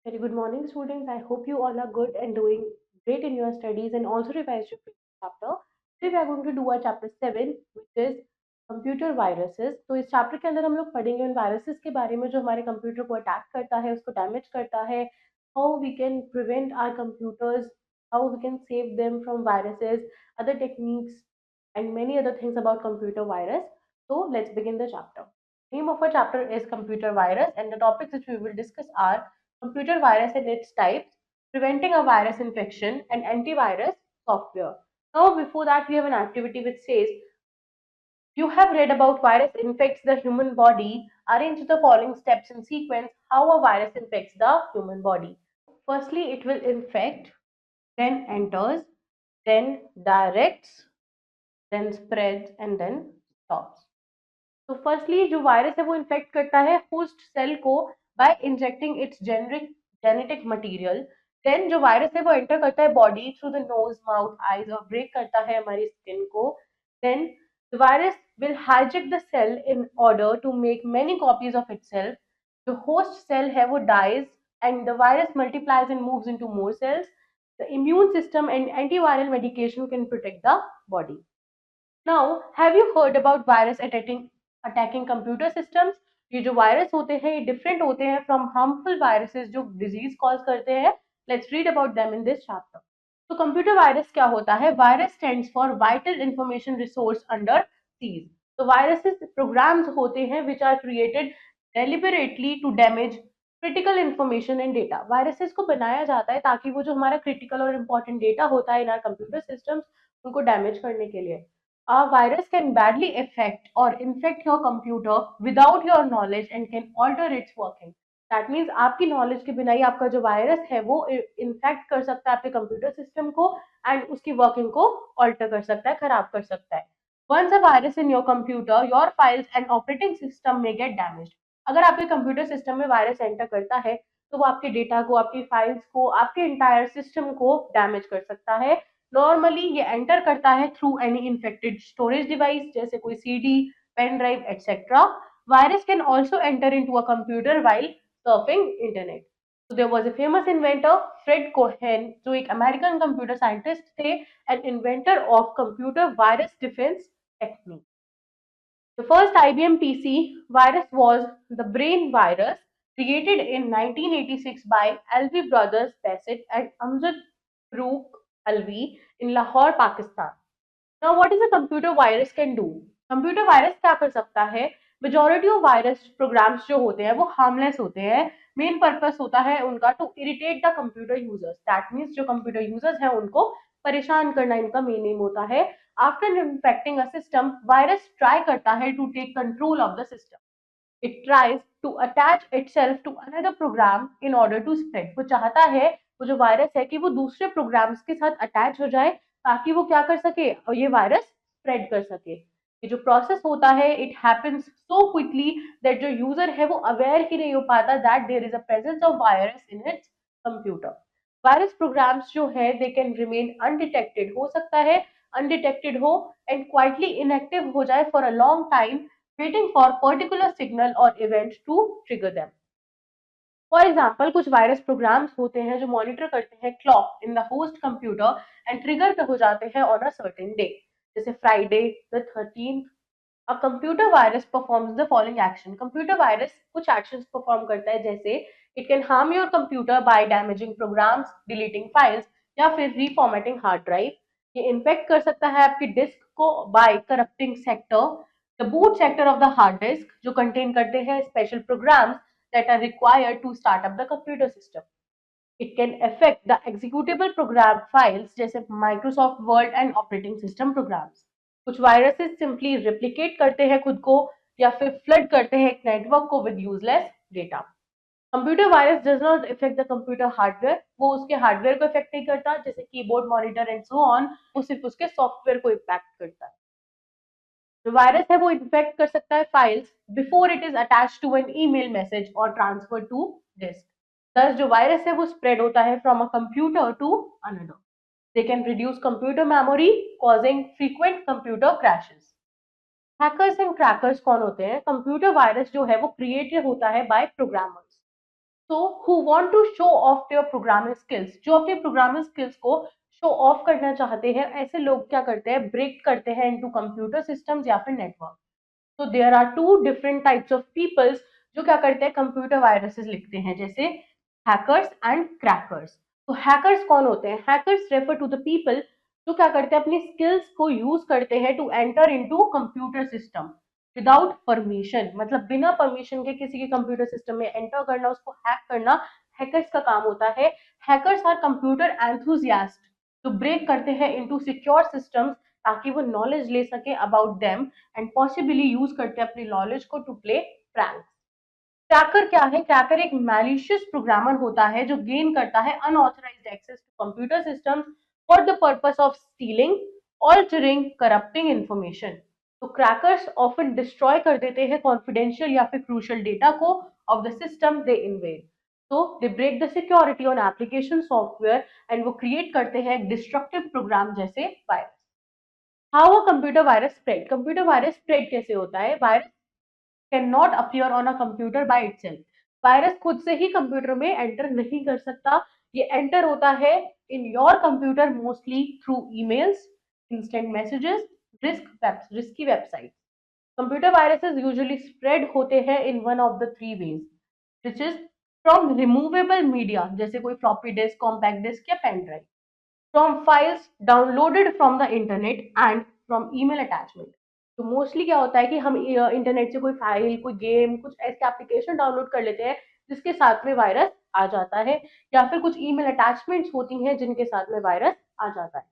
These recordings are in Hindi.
Very good morning, students. I hope you all are good and doing great in your studies and also revised your previous chapter. Today we are going to do our chapter 7, which is computer viruses. तो इस चैप्टर के अंदर हम लोग पढ़ेंगे उन वायरसेस के बारे में जो हमारे कंप्यूटर को अटैक करता है, उसको डैमेज करता है, how we can prevent our computers, how we can save them from viruses, other techniques and many other things about computer virus. So let's begin the chapter. Name of our chapter is computer virus and the topics which we will discuss are computer virus and its types, preventing a virus infection, and antivirus software. Now, before that, we have an activity which says you have read about virus infects the human body. Arrange the following steps in sequence how a virus infects the human body. Firstly, it will infect, then enters, then directs, then spreads, and then stops. तो फर्स्टली जो वायरस है वो इन्फेक्ट करता है होस्ट सेल को by injecting its generic genetic material. Then जो वायरस है वो एंटर करता है body through the nose mouth eyes और ब्रेक करता है हमारी स्किन को। Then the virus will hijack the cell in order to make many copies of itself. जो होस्ट सेल है वो dies and the virus multiplies and moves into more cells. The immune system and antiviral medication can protect the body. Now have you heard about virus attacking computer systems? ये जो वायरस होते हैं ये डिफरेंट होते हैं फ्रॉम हार्मफुल वायरसेस जो डिजीज कॉज करते हैं। Let's read about them in this chapter. तो कंप्यूटर वायरस क्या होता है? Virus stands for vital information resource under siege. तो वायरसेस प्रोग्राम्स होते हैं which are created deliberately to damage critical information and data. Viruses को बनाया जाता है ताकि वो जो हमारा क्रिटिकल और इंपॉर्टेंट डेटा होता है इन आर कंप्यूटर सिस्टम्स उनको डैमेज करने के लिए। A virus can badly affect or infect your computer without your knowledge and can alter its working. That means आपकी knowledge के बिना ही आपका जो वायरस है वो इन्फेक्ट कर सकता है आपके कंप्यूटर सिस्टम को एंड उसकी वर्किंग को ऑल्टर कर सकता है, खराब कर सकता है। Once a virus in your computer, your files and operating system may get damaged. अगर आपके कंप्यूटर सिस्टम में वायरस एंटर करता है तो वो आपके डेटा को, आपकी फाइल्स को, आपके इंटायर सिस्टम को डैमेज कर सकता है। नॉर्मली ये एंटर करता है through any infected storage device जैसे कोई CD, pen drive etcetera. Virus can also enter into a computer while surfing internet. So there was a famous inventor, Fred Cohen, जो एक अमेरिकन कंप्यूटर साइंटिस्ट थे and inventor of computer virus defence technique. The first IBM PC virus was the Brain virus, created in 1986 by Alvi brothers Bassett and Amjad Farooq Alvi in Lahore, Pakistan. Now, what is a computer virus can do? Computer virus क्या कर सकता है? मेजोरिटी ऑफ वायरस प्रोग्राम्स जो होते हैं वो हार्मलेस होते हैं। मेन पर्पस होता है उनका to irritate the computer users. That means जो कंप्यूटर यूजर्स हैं उनको परेशान करना इनका मेन एम होता है। After infecting a system, virus try करता है to take control of the system. It tries to attach itself to another program in order to spread. वो चाहता है, वो जो वायरस है, कि वो दूसरे प्रोग्राम्स के साथ अटैच हो जाए ताकि वो क्या कर सके और ये वायरस स्प्रेड कर सके। ये जो प्रोसेस होता है it happens so quickly that जो यूजर है वो अवेयर ही नहीं हो पाता that there is a presence of virus in its computer. Virus programs जो है दे कैन रिमेन अनडिटेक्टेड, हो सकता है अनडिटेक्टेड हो एंड क्वाइटली इनएक्टिव हो जाए for a long time waiting for particular signal or event to trigger them. For example कुछ वायरस प्रोग्राम्स होते हैं जो मॉनिटर करते हैं clock in the host computer and trigger हो जाते हैं ऑन अ सर्टेन डे, जैसे Friday the 13th। A computer virus performs the following action. Computer virus कुछ एक्शंस परफॉर्म करता है, जैसे it can harm your computer by damaging programs, deleting files या फिर रीफॉर्मेटिंग हार्ड ड्राइव। ये इन्फेक्ट कर सकता है आपकी डिस्क को by corrupting sector, the boot sector of the hard disk जो कंटेन करते हैं special programs that are required to start up the computer system. It can affect the executable program files जैसे Microsoft Word and operating system programs. कुछ viruses simply replicate करते हैं खुद को या फिर flood करते हैं एक network को with useless data. Computer virus does not affect the computer hardware, वो उसके hardware को affect नहीं करता, जैसे keyboard, monitor and so on, वो सिर्फ उसके software को impact करता है। जो वायरस है वो इन्फेक्ट कर सकता है files before it is attach to an email message और ट्रांसफर टू डिस्क। दस जो वायरस है वो स्प्रेड होता है from a computer to another. They can reduce computer memory causing frequent computer crashes. Hackers and crackers कौन होते हैं? कंप्यूटर वायरस जो है वो क्रिएटेड होता है by programmers. So who want to show off their programming skills, जो अपनी प्रोग्रामिंग स्किल्स को शो ऑफ करना चाहते हैं, ऐसे लोग क्या करते हैं, ब्रेक करते हैं इनटू कंप्यूटर सिस्टम्स या फिर नेटवर्क। तो there are two different types of peoples जो क्या करते हैं, कंप्यूटर वायरसेस लिखते हैं, जैसे हैकर्स एंड क्रैकर्स। तो हैकर्स कौन होते हैं? Hackers refer to the people जो क्या करते हैं, अपनी स्किल्स को यूज करते हैं to enter into computer system without permission, मतलब बिना परमिशन के किसी के कंप्यूटर सिस्टम में एंटर करना, उसको हैक करना हैकर्स का काम होता है। हैकर्स आर कंप्यूटर एंथुजियास्ट जो ब्रेक करते हैं इनटू सिक्योर सिस्टम्स ताकि वो नॉलेज ले सके about them and possibly use करते हैं अपनी नॉलेज को टू प्ले प्रैंक्स। क्रैकर क्या है? क्रैकर एक मैलिशियस प्रोग्रामर होता है जो गेन करता है unauthorised access to computer systems for the purpose of stealing, altering, corrupting information. तो क्रैकर्स ऑफन डिस्ट्रॉय कर देते हैं कॉन्फिडेंशियल या फिर क्रूशियल डेटा को of the system they invade. तो they break the security on application software and वो क्रिएट करते हैं डिस्ट्रक्टिव प्रोग्राम जैसे virus. How a computer virus spread? Computer virus spread कैसे होता है? Virus can not appear on a computer by itself. Virus खुद से ही कंप्यूटर में एंटर नहीं कर सकता, ये एंटर होता है in your computer mostly through emails, instant messages, risky website. Computer viruses usually spread होते हैं in one of the three ways, which is from removable media जैसे कोई फ्लॉपी डिस्क, कॉम्पैक्ट डिस्क या pen drive, from files downloaded from the internet and from email attachment. तो मोस्टली क्या होता है कि हम इंटरनेट से कोई फाइल, कोई गेम, कुछ ऐसे एप्लीकेशन डाउनलोड कर लेते हैं जिसके साथ में वायरस आ जाता है, या फिर कुछ ईमेल अटैचमेंट्स होती हैं जिनके साथ में वायरस आ जाता है।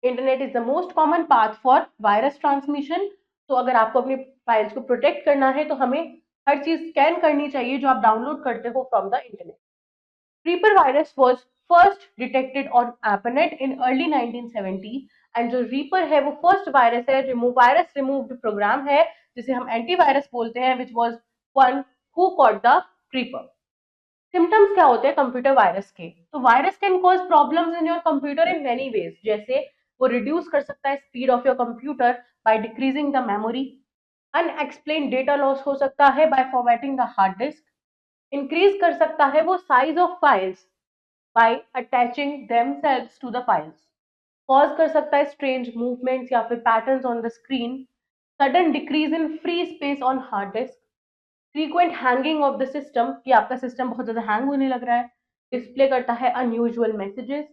Internet is the most common path for virus transmission. तो अगर आपको अपनी फाइल्स को प्रोटेक्ट करना है तो हमें हर चीज स्कैन करनी चाहिए जो आप डाउनलोड करते हो from the internet. Reaper virus was first detected on ARPANET in early 1970 and जो Reaper है वो फर्स्ट वायरस है, वायरस रिमूव्ड प्रोग्राम है जिसे हम एंटीवायरस बोलते हैं, which was one who caught the Reaper। Symptoms क्या होते हैं कंप्यूटर वायरस के? तो virus can cause problems in your computer in many ways, जैसे वो रिड्यूस कर सकता है speed of your computer by decreasing the memory, unexplained data loss हो सकता है bye formatting the hard disc, increase कर सकता है वो size of files by attaching themselves to the files, cause कर सकता है स्ट्रेंज मूवमेंट्स या फिर patterns on the screen, sudden decrease in free space on hard disk, frequent hanging of the system कि आपका सिस्टम बहुत ज्यादा हैंग होने लग रहा है, डिस्प्ले करता है unusual messages,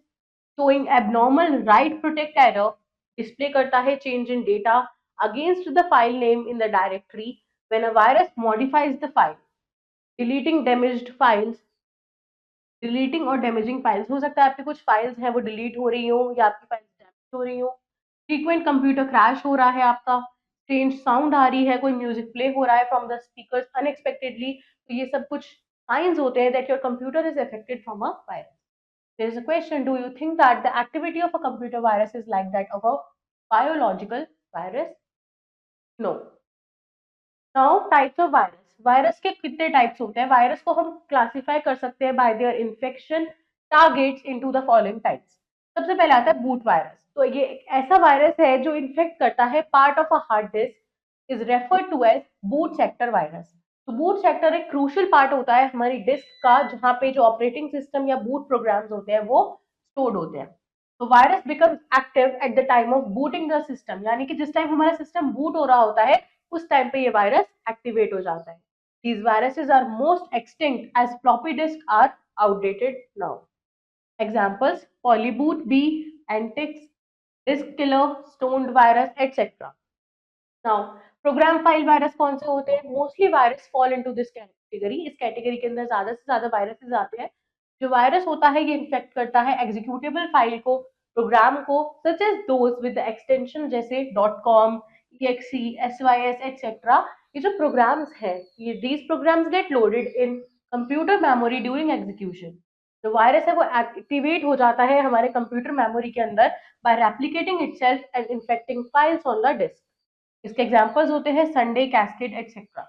showing abnormal right protect error, display करता है change in data against the file name in the directory when a virus modifies the file, deleting damaged files, deleting और डैमेजिंग फाइल्स हो सकता है आपकी कुछ फाइल्स हैं वो डिलीट हो रही हो या आपकी फाइल्स डैमेज हो रही हो, फ्रीक्वेंट कंप्यूटर क्रैश हो रहा है आपका, स्ट्रेंज साउंड आ रही है, कोई म्यूजिक प्ले हो रहा है फ्रॉम द स्पीकर्स अनएक्सपेक्टेडली। तो ये सब कुछ साइंस होते हैं that your computer is affected from a virus. There is a question, do you think that the activity of a computer virus is like that of a biological virus? No. Now types of virus. Virus के कितने टाइप्स होते हैं? वायरस को हम क्लासिफाई कर सकते हैं bye there infection targets into the following types. सबसे पहले आता है बूट वायरस। तो ये एक ऐसा वायरस है जो इन्फेक्ट करता है part of a hard disk, is referred to as boot sector virus. तो बूट सेक्टर एक क्रूशियल पार्ट होता है हमारी डिस्क का जहाँ पे जो ऑपरेटिंग सिस्टम या बूट प्रोग्राम्स होते हैं वो स्टोर्ड होते हैं। तो virus becomes active at the time of booting the system, यानी कि जिस टाइम हमारा सिस्टम बूट हो रहा होता है उस टाइम पे ये वायरस एक्टिवेट हो जाता है। These viruses are most extinct as floppy disks are outdated now. Examples: Polyboot B, Antix, Disk Killer, Stoned virus, etc. Now, program file virus कौन से होते हैं? Mostly virus fall into this category. इस कैटेगरी के अंदर ज्यादा से ज्यादा वायरसेस आते हैं। जो वायरस होता है ये इन्फेक्ट करता है एग्जीक्यूटेबल फाइल को, प्रोग्राम को, such as those with the extension जैसे .com, exe, sys, etc. ये जो प्रोग्राम्स हैं, ये these programs get loaded in computer memory during execution। जो वायरस है वो एक्टिवेट हो जाता है हमारे कंप्यूटर मेमोरी के अंदर by replicating itself and infecting files on the disk। इसके एग्जांपल्स होते हैं Sunday, cascade, etcetera.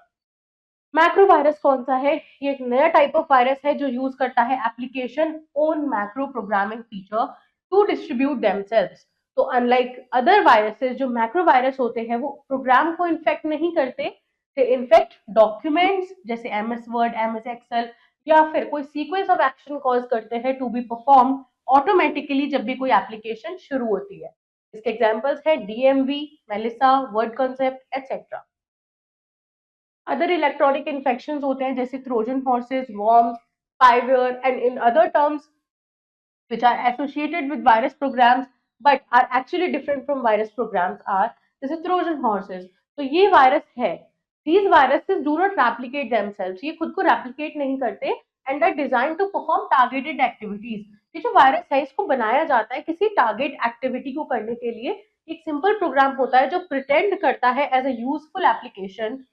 Macro virus कौन सा है? ये एक नया टाइप ऑफ वायरस है जो यूज करता है application on macro programming feature to distribute themselves. तो अनलाइक अदर वायरसेस, जो मैक्रो वायरस होते हैं वो प्रोग्राम को इन्फेक्ट नहीं करते, दे इन्फेक्ट डॉक्यूमेंट्स जैसे एमएस वर्ड, एमएस एक्सेल या फिर कोई सीक्वेंस ऑफ एक्शन कॉज करते हैं टू बी परफॉर्म ऑटोमेटिकली जब भी कोई एप्लीकेशन शुरू होती है। इसके एग्जांपल्स है DMV, Melissa, word concept etcetera. Other electronic infections होते हैं जैसे Trojan horses, worms, spyware and in other terms which are associated with virus programs but are actually different from virus programs are जैसे Trojan horses। तो ये वायरस है। These viruses do not replicate themselves, ये खुद को replicate नहीं करते and are designed to perform targeted activities। ये जो वायरस है इसको बनाया जाता है किसी टारगेट एक्टिविटी को करने के लिए। एक सिंपल प्रोग्राम होता है जो प्रिटेंड करता है एज अ यूजफुल एप्लीकेशन,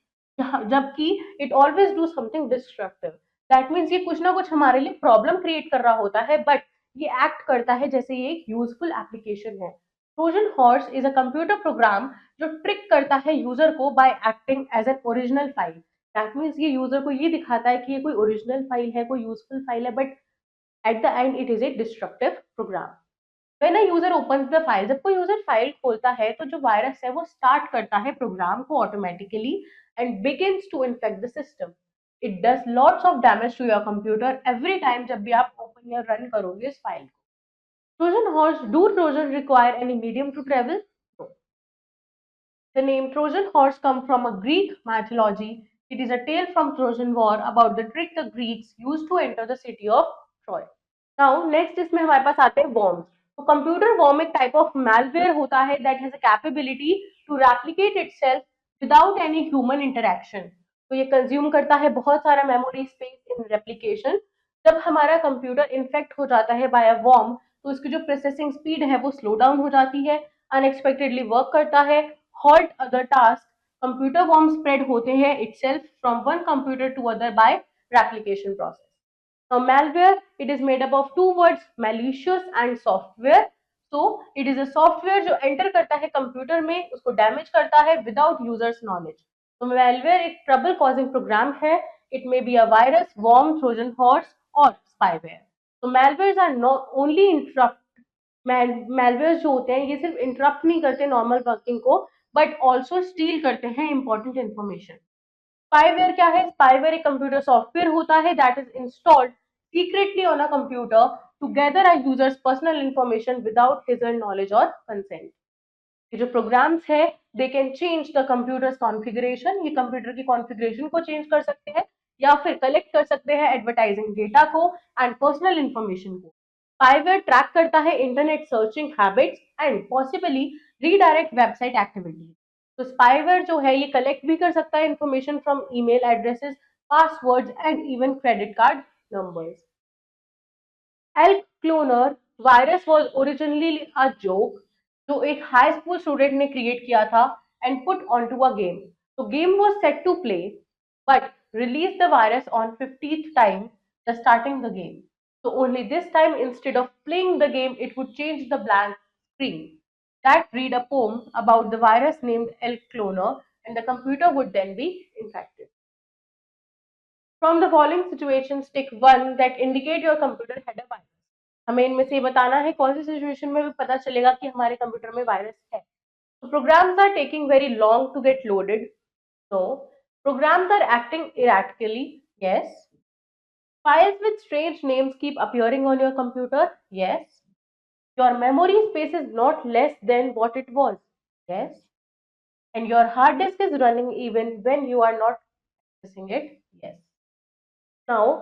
जबकि it always do something destructive. That means ये कुछ ना कुछ हमारे लिए प्रॉब्लम क्रिएट कर रहा होता है बट ये एक्ट करता है जैसे ये एक यूजफुल एप्लीकेशन है। Trojan horse is a computer program जो ट्रिक करता है यूजर को बाय acting as an original file. That means ये यूजर को ये दिखाता है कि ये कोई ओरिजिनल फाइल है, कोई यूजफुल फाइल है, but at the end it is a destructive program. When a user opens the file, जब कोई यूजर फाइल खोलता है तो जो वायरस है वो स्टार्ट करता है प्रोग्राम को automatically and begins to infect the system. It does lots of damage to your computer every time जब भी आप ओपन या रन करोगे इस फाइल को। Trojan horse, do Trojan require any medium to travel? No. The name Trojan horse comes from a Greek mythology. It is a tale from Trojan War about the trick the Greeks used to enter the city of Troy. Now, next इसमें हमारे पास आते हैं worms. तो कंप्यूटर वर्म एक टाइप ऑफ malware होता है that has a capability to replicate itself without any human interaction. तो ये कंज्यूम करता है बहुत सारा मेमोरी स्पेस इन रेप्लिकेशन। जब हमारा कंप्यूटर इन्फेक्ट हो जाता है बाय अ वर्म तो इसकी जो प्रोसेसिंग स्पीड है वो स्लो डाउन हो जाती है, अनएक्सपेक्टेडली वर्क करता है, halt other task. Computer worm spread होते हैं itself from one computer to other by replication process. Now, malware, it is made up of two words, malicious and software. So, it is a software जो enter करता है कंप्यूटर में, उसको डैमेज करता है without users knowledge. तो malware एक trouble causing program है. It may be a virus, worm, Trojan horse or spyware. तो malwares are not only interrupt malwares जो होते हैं ये सिर्फ इंटरप्ट नहीं करते नॉर्मल वर्किंग को बट ऑल्सो स्टील करते हैं इंपॉर्टेंट इन्फॉर्मेशन। स्पाईवेयर क्या है? स्पाईवेयर एक कंप्यूटर सॉफ्टवेयर होता है that is installed secretly on a computer to gather a user's personal information without his knowledge और कंसेंट। ये जो प्रोग्राम्स है they can change the computer's configuration, ये कंप्यूटर की कॉन्फ़िगरेशन को चेंज कर सकते हैं या फिर कलेक्ट कर सकते हैं एडवर्टाइजिंग डेटा को एंड पर्सनल इंफॉर्मेशन को। स्पाईवेयर ट्रैक करता है internet searching habits and possibly redirect website activities. तो स्पाईवेयर जो है ये कलेक्ट भी कर सकता है information from email addresses, passwords and even credit card numbers. Elk Cloner virus was originally a joke जो एक हाई स्कूल स्टूडेंट ने क्रिएट किया था and put onto a game. तो game was set to play but released the virus on 50th time the starting the game. So only this time instead of playing the game it would change the blank screen that read a poem about the virus named Elk Cloner and the computer would then be infected. From the following situations take one that indicate your computer had a virus. हमें इनमें से बताना है कौन सी सिचुएशन में भी पता चलेगा कि हमारे कंप्यूटर में वायरस है। तो programs are taking very long to get loaded. No. Programs are acting erratically. Yes. Files with strange names keep appearing on your computer. Yes. Your memory space is not less than what it was. Yes. And your hard disk is running even when you are not accessing it. Yes. Now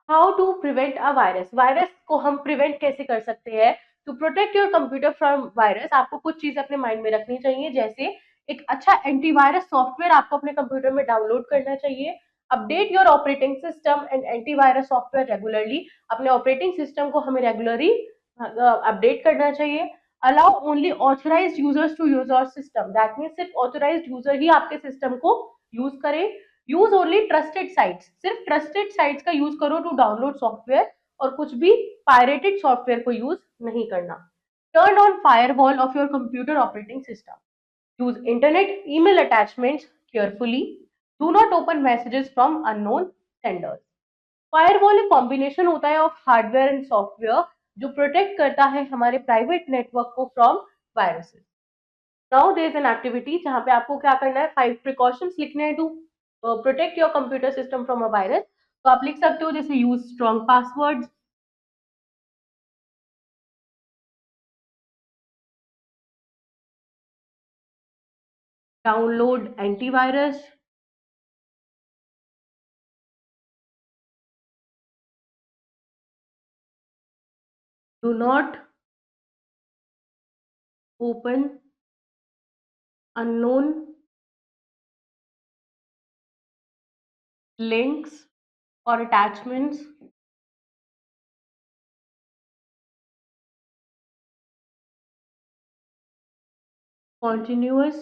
how to prevent a virus. Virus को हम प्रिवेंट कैसे कर सकते हैं? To protect your computer from virus आपको कुछ चीजें अपने माइंड में रखनी चाहिए, जैसे एक अच्छा एंटीवायरस सॉफ्टवेयर आपको अपने कंप्यूटर में डाउनलोड करना चाहिए। Update your operating system and antivirus software regularly, अपने ऑपरेटिंग सिस्टम को हमें रेगुलरली अपडेट करना चाहिए। Allow only authorized users to use our system, that means सिर्फ ऑथराइज्ड यूजर ही आपके सिस्टम को यूज करें। यूज ओनली ट्रस्टेड साइट्स, सिर्फ ट्रस्टेड साइट्स का यूज करो टू डाउनलोड सॉफ्टवेयर और कुछ भी पायरेटेड सॉफ्टवेयर को यूज नहीं करना। Turn on firewall of your computer operating system. Use internet email attachments carefully. Do not open messages from unknown senders. Firewall एक कॉम्बिनेशन होता है ऑफ हार्डवेयर एंड सॉफ्टवेयर जो प्रोटेक्ट करता है हमारे प्राइवेट नेटवर्क को from viruses. Now there is an activity जहां पे आपको क्या करना है, 5 प्रिकॉशंस लिखने हैं to protect your computer system from a virus. तो आप लिख सकते हो जैसे use strong password, download antivirus, do not open unknown links or attachments, continuous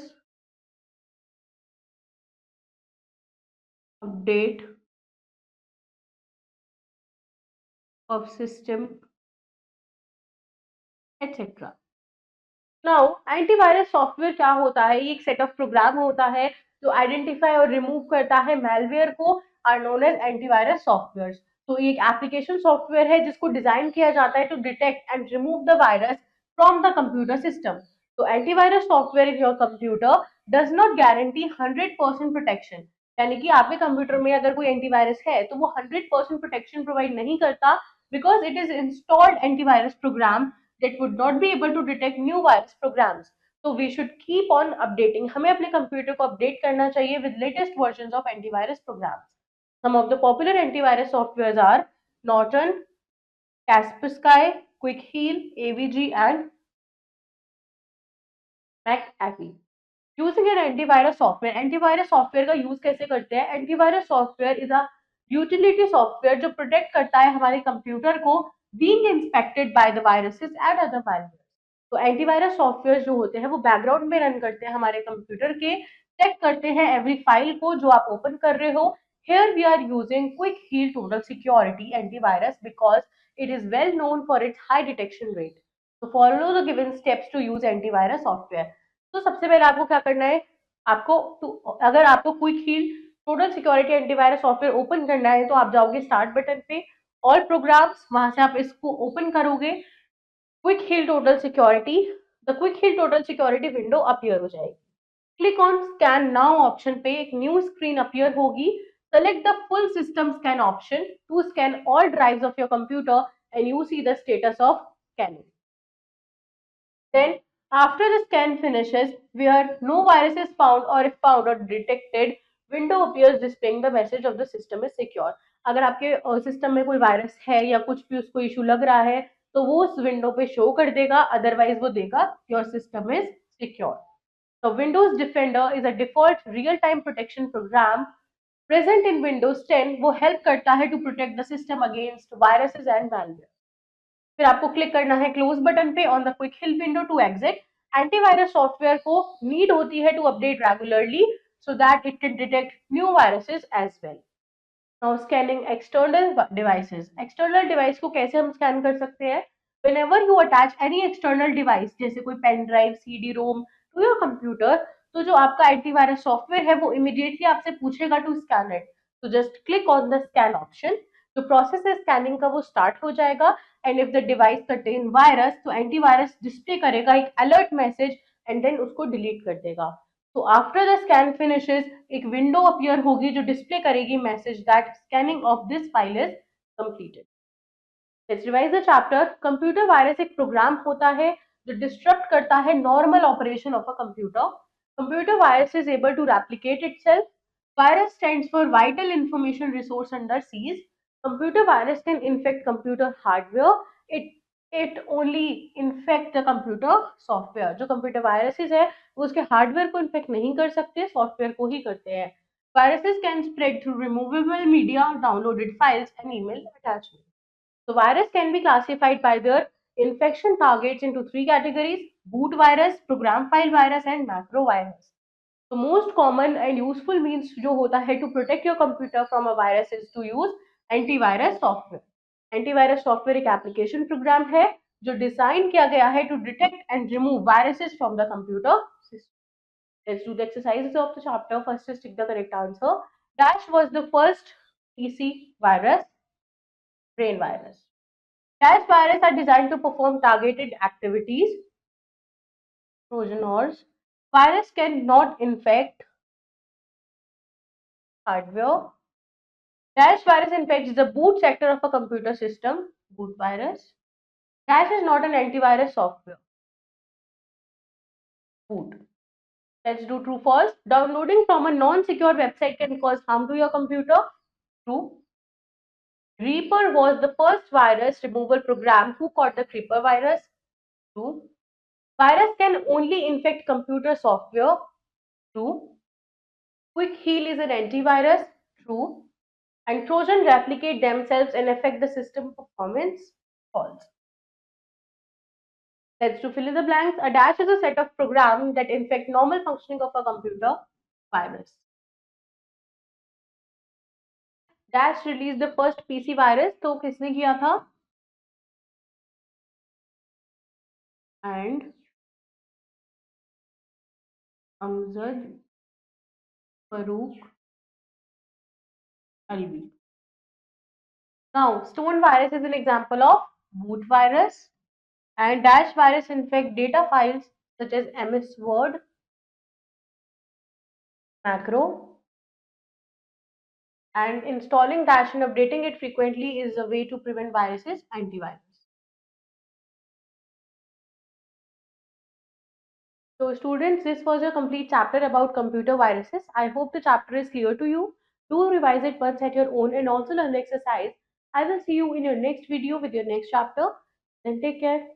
update of system, etc. Now antivirus software क्या होता है? ये एक सेट ऑफ प्रोग्राम होता है जो आइडेंटिफाई और रिमूव करता है मेलवेयर को, are known as antivirus software. तो ये एक एप्लीकेशन सॉफ्टवेयर है जिसको डिजाइन किया जाता है to detect and remove the virus from the computer system. तो antivirus software in your computer does not guarantee 100% protection, यानी कि आपके कंप्यूटर में अगर कोई एंटीवायरस है तो वो 100% प्रोटेक्शन प्रोवाइड नहीं करता, because it is installed antivirus program that would not be able to detect new virus programs. So we should keep on updating. हमें अपने कंप्यूटर को अपडेट करना चाहिए with latest versions of antivirus programs. Some of the popular antivirus softwares are Norton, Kaspersky, Quick Heal, AVG, and McAfee. Using an antivirus software, antivirus software का यूज कैसे करते हैं? Antivirus software is a utility software जो प्रोटेक्ट करता है हमारे कंप्यूटर को being inspected by the viruses and other virus. तो एंटीवायरस सॉफ्टवेयर जो होते हैं वो बैकग्राउंड में रन करते हैं हमारे कंप्यूटर के, चेक करते हैं एवरी फाइल को जो आप ओपन कर रहे हो। Here we are using Quick Heal total security antivirus because it is well known for its high detection rate. तो follow the given steps to use antivirus software. तो सबसे पहले आपको क्या करना है? आपको अगर आपको Quick Heal total security antivirus software open करना है तो आप जाओगे स्टार्ट बटन पे, ऑल प्रोग्राम्स, वहां से आप इसको ओपन करोगे, Quick Heal total security, the Quick Heal total security window appear हो जाएगी। Click on scan now option पे, एक न्यू स्क्रीन अपीयर होगी। Select the full system scan option to scan all drives of your computer and you see the status of scanning. Then, after the scan finishes, where no virus is found or if found or detected, window appears displaying the message of the system is secure. अगर आपके सिस्टम में कोई वायरस है या कुछ भी उसको इशू लग रहा है तो वो उस विंडो पे शो कर देगा, अदरवाइज वो देगा your system is secure. So Windows Defender is a default real-time protection program present in Windows 10. वो help करता है to protect the system against viruses and malware. फिर आपको क्लिक करना है क्लोज बटन पे on the Quick Heal window to exit. Antivirus software को नीड होती है to update regularly so that it can detect new viruses as well. Now scanning external devices. External device को कैसे हम स्कैन कर सकते हैं? Whenever you attach any external device जैसे कोई pen drive, CD ROM to your computer, तो जो आपका एंटीवायरस सॉफ्टवेयर है वो इमीडिएटली आपसे पूछेगा टू स्कैन इट। तो just click on the scan option, जो प्रोसेस है स्कैनिंग का वो स्टार्ट हो जाएगा and if the device contain virus तो एंटीवायरस डिस्प्ले करेगा एक अलर्ट मैसेज एंड देन उसको डिलीट कर देगा। तो आफ्टर द स्कैन फिनिशेस एक विंडो अपीयर होगी जो डिस्प्ले करेगी message that scanning of this file is completed. Let's revise the chapter. Computer virus एक प्रोग्राम होता है जो डिस्टरप्ट करता है normal operation of a computer. Computer virus is able to replicate itself. Virus stands for vital information resource under seize. Computer virus can infect computer hardware, it only infect the computer software. जो कंप्यूटर वायरसेस है वो उसके हार्डवेयर को इन्फेक्ट नहीं कर सकते, सॉफ्टवेयर को ही करते हैं। Viruses can spread through removable media, downloaded files and email attachment. So virus can be classified by their infection targets into three categories: boot virus, program file virus, and macro virus. So most common and useful means जो होता है to protect your computer from a virus is to use antivirus software. Antivirus software एक application program है जो डिजाइन किया गया है to detect and remove viruses from the computer system. Let's do the exercises of the chapter. First is tick the correct answer. Dash was the first PC virus, brain virus. Dash viruses are designed to perform targeted activities. Trojan horse. Virus cannot infect hardware. Dash virus infects the boot sector of a computer system. Boot virus. Dash is not an antivirus software. Boot. Let's do true false. Downloading from a non-secure website can cause harm to your computer. True. Reaper was the first virus removal program. Who caught the Creeper virus? True. Virus can only infect computer software. True. Quick Heal is an antivirus. True. And Trojan replicate themselves and affect the system performance. False. Let's do fill in the blanks. A dash is a set of programs that infect normal functioning of a computer. Virus. Dash released the first PC virus. तो किसने किया था? And Amjad Farooq Alvi. Now, Stone virus is an example of boot virus, and Dash virus infect data files such as MS Word, macro, and installing Dash and updating it frequently is a way to prevent viruses, antivirus. So students, this was a complete chapter about computer viruses. I hope the chapter is clear to you. Do revise it once at your own and also learn the exercise. I will see you in your next video with your next chapter. Then take care.